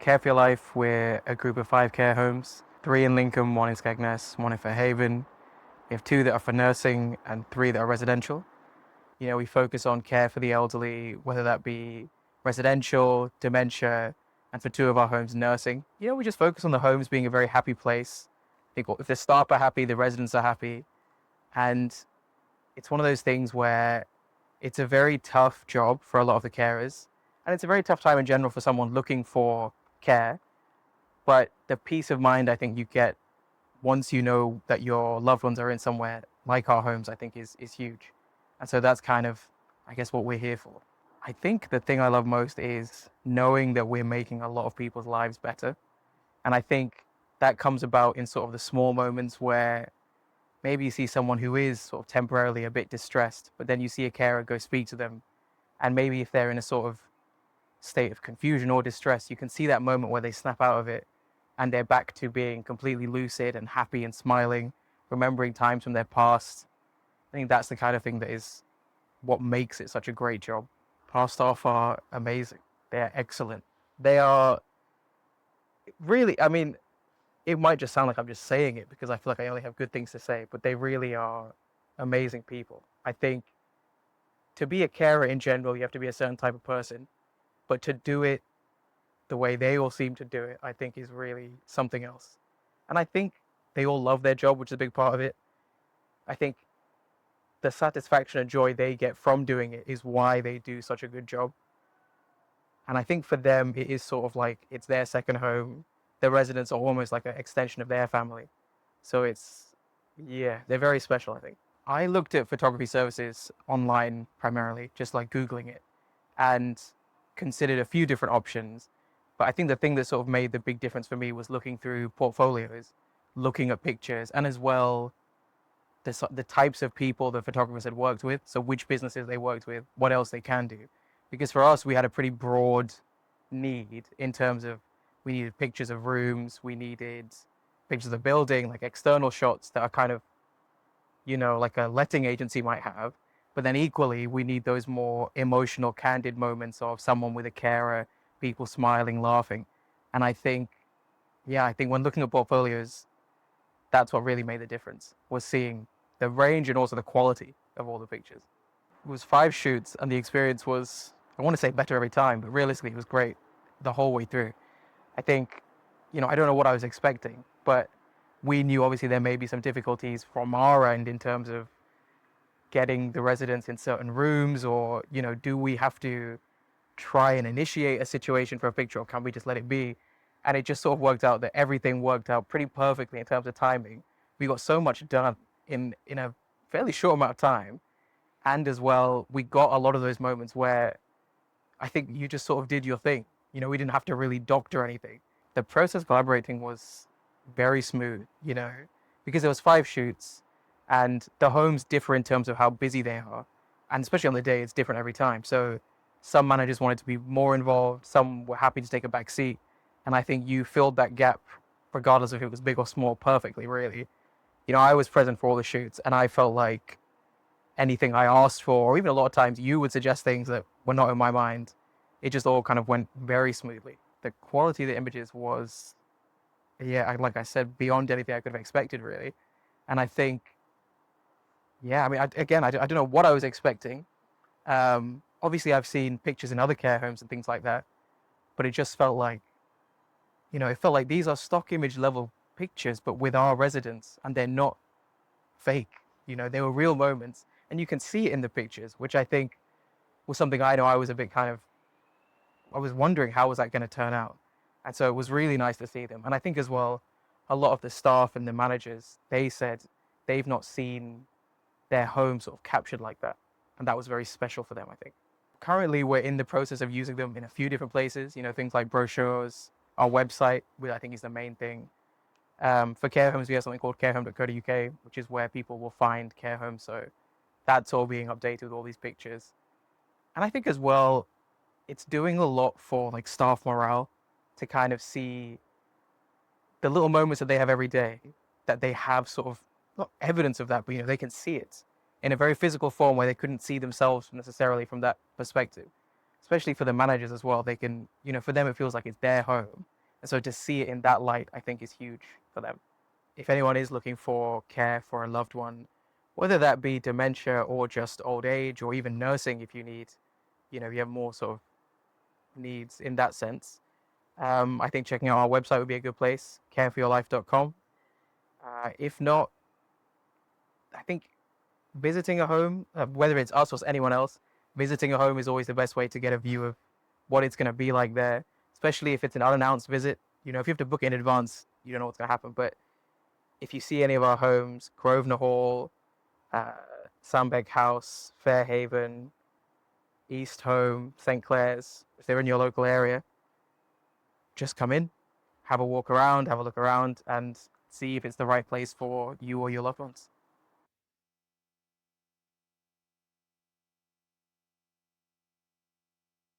Care for Your Life, we're a group of 5 care homes, 3 in Lincoln, 1 in Skegness, 1 in Fairhaven. We have 2 that are for nursing and 3 that are residential. We focus on care for the elderly, whether that be residential, dementia, and for 2 of our homes, nursing. We just focus on the homes being a very happy place. If the staff are happy, the residents are happy. And it's one of those things where it's a very tough job for a lot of the carers. And it's a very tough time in general for someone looking for care. But the peace of mind I think you get once you know that your loved ones are in somewhere like our homes, I think is huge. And so that's kind of, I guess, what we're here for. I think the thing I love most is knowing that we're making a lot of people's lives better. And I think that comes about in sort of the small moments where maybe you see someone who is sort of temporarily a bit distressed, but then you see a carer go speak to them. And maybe if they're in a sort of state of confusion or distress, you can see that moment where they snap out of it and they're back to being completely lucid and happy and smiling, remembering times from their past. I think that's the kind of thing that is what makes it such a great job. Our staff are amazing. They're excellent. They are really, it might just sound like I'm just saying it because I feel like I only have good things to say, but they really are amazing people. I think to be a carer in general, you have to be a certain type of person, but to do it the way they all seem to do it, I think is really something else. And I think they all love their job, which is a big part of it. I think the satisfaction and joy they get from doing it is why they do such a good job. And I think for them, it is sort of like it's their second home. The residents are almost like an extension of their family. So they're very special, I think. I looked at photography services online primarily, just like Googling it, and considered a few different options. But I think the thing that sort of made the big difference for me was looking through portfolios, looking at pictures, and as well the types of people the photographers had worked with. So which businesses they worked with, what else they can do. Because for us, we had a pretty broad need in terms of we needed pictures of rooms, we needed pictures of the building, like external shots that are kind of, like a letting agency might have. But then equally, we need those more emotional, candid moments of someone with a carer, people smiling, laughing. And I think when looking at portfolios, that's what really made the difference, was seeing the range and also the quality of all the pictures. It was 5 shoots and the experience was, I want to say better every time, but realistically it was great the whole way through. I think, I don't know what I was expecting, but we knew obviously there may be some difficulties from our end in terms of getting the residents in certain rooms, or, do we have to try and initiate a situation for a picture, or can we just let it be? And it just sort of worked out that everything worked out pretty perfectly in terms of timing. We got so much done in a fairly short amount of time. And as well, we got a lot of those moments where I think you just sort of did your thing. We didn't have to really doctor anything. The process of collaborating was very smooth, because there was 5 shoots and the homes differ in terms of how busy they are. And especially on the day, it's different every time. So some managers wanted to be more involved. Some were happy to take a back seat. And I think you filled that gap, regardless if it was big or small, perfectly, really. I was present for all the shoots and I felt like anything I asked for, or even a lot of times you would suggest things that were not in my mind. It just all kind of went very smoothly. The quality of the images was, like I said, beyond anything I could have expected, really. And I think, I don't know what I was expecting. Obviously, I've seen pictures in other care homes and things like that, but it just felt like, it felt like these are stock image level pictures, but with our residents, and they're not fake. They were real moments, and you can see it in the pictures, which I think was something I know I was a bit I was wondering how was that going to turn out. And so it was really nice to see them. And I think as well, a lot of the staff and the managers, they said they've not seen their home sort of captured like that. And that was very special for them, I think. Currently, we're in the process of using them in a few different places, things like brochures, our website, which I think is the main thing. For care homes, we have something called carehome.co.uk, which is where people will find care homes. So that's all being updated with all these pictures. And I think as well, it's doing a lot for like staff morale to kind of see the little moments that they have every day, that they have sort of not evidence of that, but they can see it in a very physical form where they couldn't see themselves necessarily from that perspective. Especially for the managers as well, they can, for them it feels like it's their home. And so to see it in that light, I think is huge for them. If anyone is looking for care for a loved one, whether that be dementia or just old age or even nursing, if you need, you have more sort of needs in that sense, I think checking out our website would be a good place, careforyourlife.com. If not, I think visiting a home, whether it's us or anyone else, visiting a home is always the best way to get a view of what it's going to be like there, especially if it's an unannounced visit. If you have to book it in advance, you don't know what's going to happen. But if you see any of our homes, Grosvenor Hall, uh, Sandbeg House, Fairhaven, East Home, St. Clair's, if they're in your local area, just come in, have a walk around, have a look around, and see if it's the right place for you or your loved ones.